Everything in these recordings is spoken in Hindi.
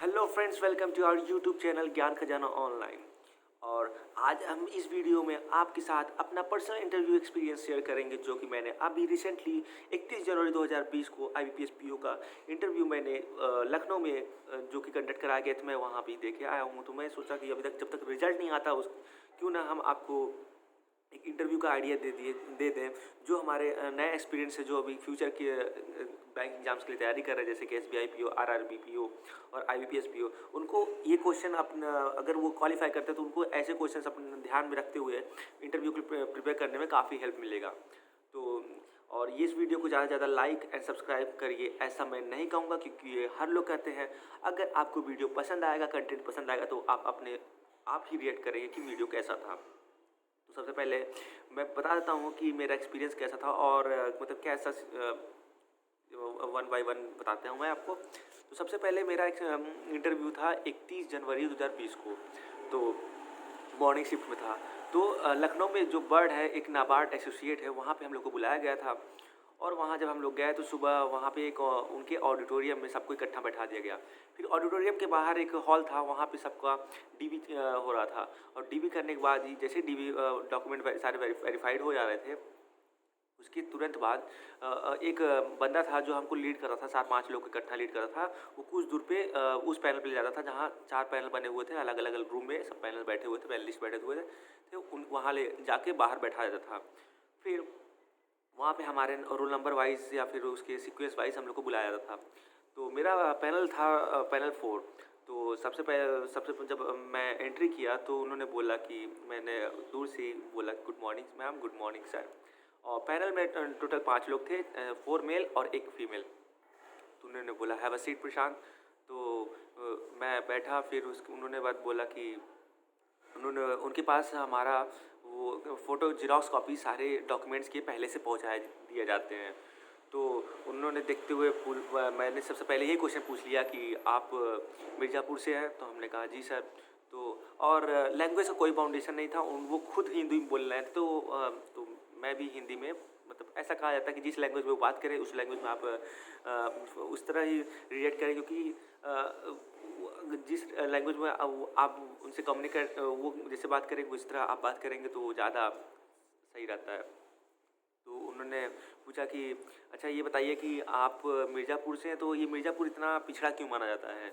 Hello friends, welcome to our YouTube channel Gyan Khajana online. और आज हम इस वीडियो में आपके साथ अपना पर्सनल इंटरव्यू एक्सपीरियंस शेयर करेंगे, जो कि मैंने अभी रिसेंटली 31 जनवरी 2020 को IBPS PO का इंटरव्यू मैंने लखनऊ में जो कि कंडक्ट कराया गया था, मैं वहाँ भी देखे आया हूँ। तो मैं सोचा कि अभी तक जब तक रिजल्ट नहीं आता उस क्यों ना हम आपको एक इंटरव्यू का आइडिया दे दें, जो हमारे नया एक्सपीरियंस है, जो अभी फ्यूचर के बैंक एग्जाम्स के लिए तैयारी कर रहे हैं, जैसे कि SBI PO, RRB PO और IBPS PO। उनको ये क्वेश्चन अपना अगर वो क्वालिफाई करते हैं तो उनको ऐसे क्वेश्चंस अपने ध्यान में रखते हुए इंटरव्यू को प्रिपेयर करने में काफ़ी हेल्प मिलेगा। तो और ये इस वीडियो को ज़्यादा से ज़्यादा लाइक एंड सब्सक्राइब करिए, ऐसा मैं नहीं कहूँगा, क्योंकि ये हर लोग कहते हैं। अगर आपको वीडियो पसंद आएगा, कंटेंट पसंद आएगा, तो आप ही रिएक्ट करेंगे कि वीडियो कैसा था। तो सबसे पहले मैं बता देता हूँ कि मेरा एक्सपीरियंस कैसा था, और मतलब कैसा वन बाय वन बताते हूँ मैं आपको। तो सबसे पहले मेरा एक इंटरव्यू था 31 जनवरी 2020 को। तो मॉर्निंग शिफ्ट में था। तो लखनऊ में जो बर्ड है, एक नाबार्ड एसोसिएट है, वहाँ पे हम लोग को बुलाया गया था। और वहाँ जब हम लोग गए तो सुबह वहाँ पे एक उनके ऑडिटोरियम में सबको इकट्ठा बैठा दिया गया। फिर ऑडिटोरियम के बाहर एक हॉल था, वहाँ पे सबका डीवी हो रहा था। और डीवी करने के बाद ही जैसे डीवी डॉक्यूमेंट सारे वेरीफाइड हो जा रहे थे, उसके तुरंत बाद एक बंदा था जो हमको लीड कर रहा था, 4-5 लोग इकट्ठा लीड कर रहा था। वो कुछ दूर पे उस पैनल पे ले जाता था जहाँ 4 पैनल बने हुए थे, अलग अलग रूम में सब पैनल बैठे हुए थे, पैनलिस्ट बैठे हुए थे। तो उन वहाँ ले जाके बाहर बैठा देता था। फिर वहाँ पे हमारे रोल नंबर वाइज या फिर उसके सीक्वेंस वाइज हम लोग को बुलाया जाता था। तो मेरा पैनल था पैनल 4। तो सबसे जब मैं एंट्री किया तो उन्होंने बोला कि मैंने दूर से ही बोला, good morning ma'am, good morning sir. और पैनल में टोटल 5 लोग थे, 4 मेल और 1 फीमेल। तो उन्होंने बोला हैव अ सीट प्रशांत। तो मैं बैठा। फिर उन्होंने बात बोला कि उनके पास हमारा वो फ़ोटो ज़ेरॉक्स कॉपी सारे डॉक्यूमेंट्स के पहले से पहुँचाए दिए जाते हैं। तो उन्होंने देखते हुए मैंने सबसे पहले यही क्वेश्चन पूछ लिया कि आप मिर्ज़ापुर से हैं? तो हमने कहा जी सर। तो और लैंग्वेज का कोई बाउंडेशन नहीं था, वो खुद हिंदी में बोल रहे थे। तो मैं भी हिंदी में, मतलब ऐसा कहा जाता है कि जिस लैंग्वेज में वो बात करें उस लैंग्वेज में आप उस तरह ही रिएक्ट करें, क्योंकि जिस लैंग्वेज में आप उनसे कम्युनिकेट वो जैसे बात करेंगे उस तरह आप बात करेंगे तो ज़्यादा सही रहता है। तो उन्होंने पूछा कि अच्छा ये बताइए कि आप मिर्ज़ापुर से हैं, तो ये मिर्ज़ापुर इतना पिछड़ा क्यों माना जाता है?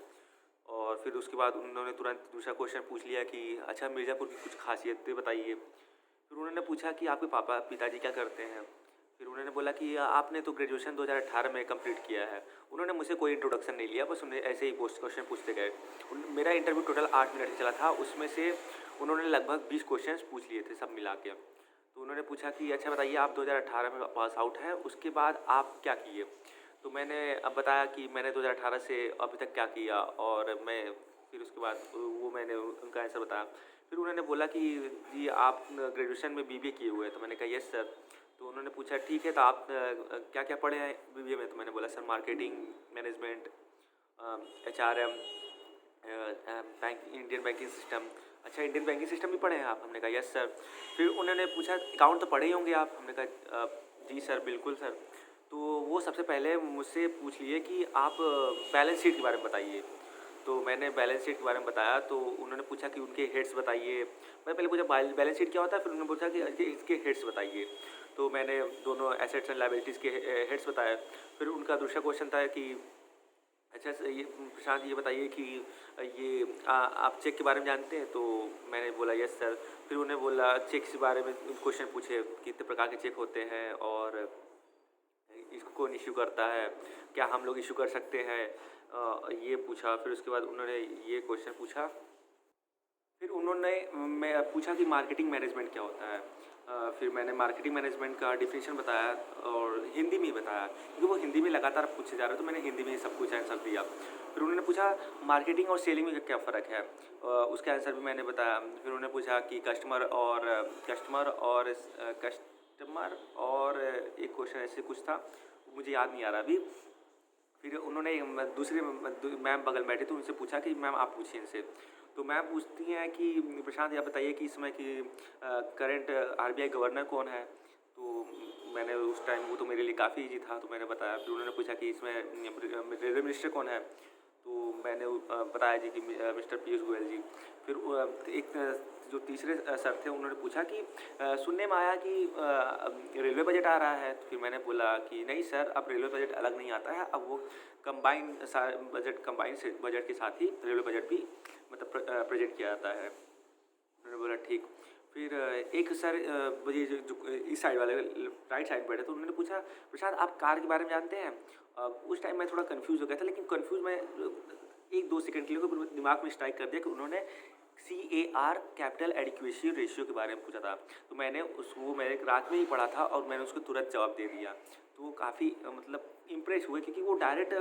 और फिर उसके बाद उन्होंने तुरंत दूसरा क्वेश्चन पूछ लिया कि अच्छा मिर्ज़ापुर की कुछ खासियतें बताइए। फिर उन्होंने पूछा कि आपके पिताजी क्या करते हैं? फिर उन्होंने बोला कि आपने तो ग्रेजुएशन 2018 में कंप्लीट किया है। उन्होंने मुझसे कोई इंट्रोडक्शन नहीं लिया, बस उन्हें ऐसे ही क्वेश्चन पूछते गए। मेरा इंटरव्यू टोटल 8 मिनट चला था, उसमें से उन्होंने लगभग 20 क्वेश्चन पूछ लिए थे सब मिला के। तो उन्होंने पूछा कि अच्छा बताइए, आप 2018 में पास आउट हैं, उसके बाद आप क्या किए? तो मैंने अब बताया कि मैंने 2018 से अभी तक क्या किया, और मैं फिर उसके बाद वो मैंने उनका आंसर बताया। फिर उन्होंने बोला कि जी आप ग्रेजुएशन में BBA किए हुए हैं? तो मैंने कहा यस सर। तो उन्होंने पूछा ठीक है, तो आप क्या क्या पढ़े हैं BBA में? तो मैंने बोला sir marketing management, HRM, bank, Indian banking system. अच्छा इंडियन बैंकिंग सिस्टम भी पढ़े हैं आप? हमने कहा यस सर। फिर उन्होंने पूछा अकाउंट तो पढ़े ही होंगे आप? हमने कहा जी सर, बिल्कुल सर। तो वो सबसे पहले मुझसे पूछ लिए कि आप बैलेंस शीट के बारे में बताइए। तो मैंने बैलेंस शीट के बारे में बताया। तो उन्होंने पूछा कि उनके हेड्स बताइए। मैं पहले पूछा बैलेंस शीट क्या होता है, फिर उन्होंने पूछा कि इसके हेड्स बताइए। तो मैंने दोनों एसेट्स एंड लायबिलिटीज़ के हेड्स बताए। फिर उनका दूसरा क्वेश्चन था कि अच्छा ये प्रशांत ये बताइए कि ये आप चेक के बारे में जानते हैं? तो मैंने बोला यस सर। फिर उन्हें बोला चेक के बारे में क्वेश्चन पूछे, कितने प्रकार के चेक होते हैं और इसको कौन इशू करता है, क्या हम लोग इशू कर सकते हैं, ये पूछा। फिर उसके बाद उन्होंने ये क्वेश्चन पूछा। फिर उन्होंने मैं पूछा कि मार्केटिंग मैनेजमेंट क्या होता है? फिर मैंने मार्केटिंग मैनेजमेंट का डिफिनीशन बताया, और हिंदी में ही बताया, क्योंकि वो हिंदी में लगातार पूछे जा रहे, तो मैंने हिंदी में ही सब कुछ आंसर दिया। फिर उन्होंने पूछा मार्केटिंग और सेलिंग में क्या फ़र्क है? उसका आंसर भी मैंने बताया। फिर उन्होंने पूछा कि कस्टमर और एक क्वेश्चन ऐसे कुछ था, मुझे याद नहीं आ रहा अभी। फिर उन्होंने दूसरी मैम बगल में बैठी थी, उनसे पूछा कि मैम आप पूछिए इनसे। तो मैम पूछती हैं कि प्रशांत आप बताइए कि इस समय की करंट RBI गवर्नर कौन है? तो मैंने उस टाइम, वो तो मेरे लिए काफ़ी ईजी था, तो मैंने बताया। फिर उन्होंने पूछा कि इसमें रेलवे मिनिस्टर कौन है? तो तो मैंने बताया जी कि मिस्टर पीयूष गोयल जी। फिर एक जो तीसरे सर थे उन्होंने पूछा कि सुनने में आया कि अब रेलवे बजट आ रहा है। तो फिर मैंने बोला कि नहीं सर, अब रेलवे बजट अलग नहीं आता है, अब वो कंबाइंड से बजट के साथ ही रेलवे बजट भी मतलब प्रेजेंट किया जाता है। उन्होंने बोला ठीक। फिर एक सर ये जो इस साइड वाले राइट साइड बैठे तो उन्होंने पूछा, प्रसाद आप कार के बारे में जानते हैं? उस टाइम मैं थोड़ा कंफ्यूज हो गया था, लेकिन कंफ्यूज मैं 1-2 सेकंड के लिए फिर दिमाग में स्ट्राइक कर दिया कि उन्होंने CAR कैपिटल एडिक्वेसी रेशियो के बारे में पूछा था। तो मैंने उसको मैंने रात में ही पढ़ा था और मैंने उसको तुरंत जवाब दे दिया। तो वो काफ़ी मतलब इम्प्रेस हुए, क्योंकि वो डायरेक्ट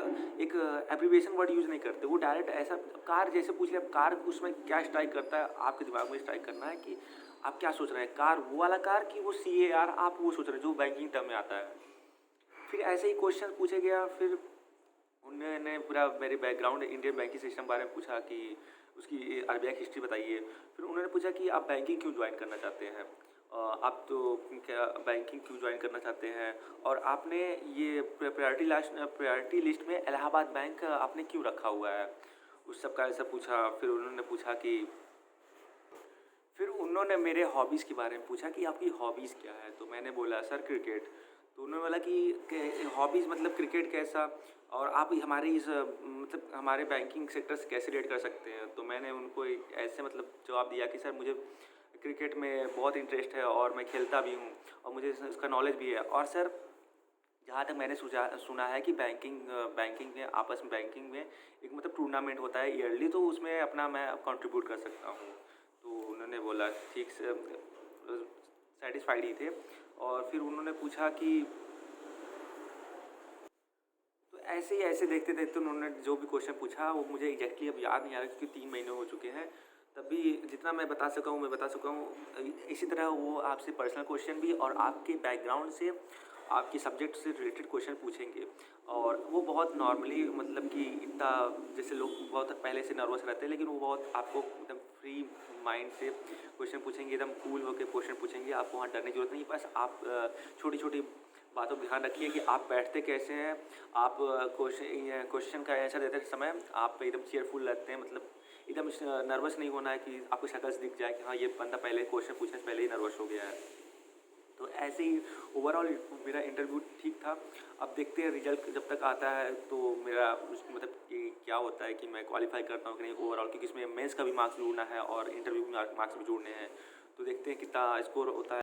एक एब्रिविएशन वर्ड यूज़ नहीं करते। वो डायरेक्ट ऐसा कार जैसे पूछ लिया, कार उसमें क्या स्ट्राइक करता है, आपके दिमाग में स्ट्राइक करना है कि आप क्या सोच रहे हैं, कार वो वाला कार कि वो CAR आप वो सोच रहे हैं जो बैंकिंग टर्म में आता है। फिर ऐसे ही क्वेश्चन पूछे गया। फिर उन्होंने पूरा मेरे बैकग्राउंड इंडियन बैंकिंग सिस्टम बारे में पूछा कि उसकी RBI की हिस्ट्री बताइए। फिर उन्होंने पूछा कि आप बैंकिंग क्यों ज्वाइन करना चाहते हैं, आप तो क्या बैंकिंग क्यों ज्वाइन करना चाहते हैं, और आपने ये प्रायोरिटी लिस्ट में इलाहाबाद बैंक आपने क्यों रखा हुआ है, उस सब का ऐसा पूछा। फिर उन्होंने पूछा कि फिर उन्होंने मेरे हॉबीज़ के बारे में पूछा कि आपकी हॉबीज़ क्या है। तो मैंने बोला सर क्रिकेट। तो उन्होंने बोला कि हॉबीज़ मतलब क्रिकेट कैसा, और आप हमारे इस मतलब हमारे बैंकिंग सेक्टर से कैसे रिलेट कर सकते हैं। तो मैंने उनको एक ऐसे मतलब जवाब दिया कि सर मुझे क्रिकेट में बहुत इंटरेस्ट है और मैं खेलता भी हूँ और मुझे उसका नॉलेज भी है। और सर जहाँ तक मैंने सुना है कि बैंकिंग में आपस में बैंकिंग में एक मतलब टूर्नामेंट होता है ईयरली, तो उसमें अपना मैं कंट्रीब्यूट कर सकता हूँ। तो उन्होंने बोला ठीक से, सेटिस्फाइड ही थे। और फिर उन्होंने पूछा कि तो ऐसे देखते देखते उन्होंने जो भी क्वेश्चन पूछा वो मुझे एग्जैक्टली अब याद नहीं आ रहा, क्योंकि 3 महीने हो चुके हैं। तब भी जितना मैं बता सका हूँ मैं बता सका हूँ। इसी तरह वो आपसे पर्सनल क्वेश्चन भी और आपके बैकग्राउंड से, आपके सब्जेक्ट से रिलेटेड क्वेश्चन पूछेंगे। और वो बहुत नॉर्मली मतलब कि इतना, जैसे लोग बहुत पहले से नर्वस रहते हैं, लेकिन वो बहुत आपको एकदम फ्री माइंड से क्वेश्चन पूछेंगे, एकदम कूल होकर क्वेश्चन पूछेंगे। आपको वहाँ डरने की जरूरत नहीं, बस आप छोटी छोटी बातों का ध्यान रखिए कि आप बैठते कैसे हैं। आप क्वेश्चन का आंसर देते समय आप एकदम चीयरफुल लगते हैं, मतलब एकदम नर्वस नहीं होना है कि आपको शक्ल से दिख जाए कि हाँ ये बंदा पहले क्वेश्चन पूछने से पहले ही नर्वस हो गया है। तो ऐसे ही ओवरऑल मेरा इंटरव्यू ठीक था। अब देखते हैं रिजल्ट जब तक आता है तो मेरा मतलब कि क्या होता है कि मैं क्वालिफाई करता हूँ कि नहीं ओवरऑल, क्योंकि इसमें मेंस का भी मार्क्स जोड़ना है और इंटरव्यू में मार्क्स भी जोड़ने हैं। तो देखते हैं कितना स्कोर होता है।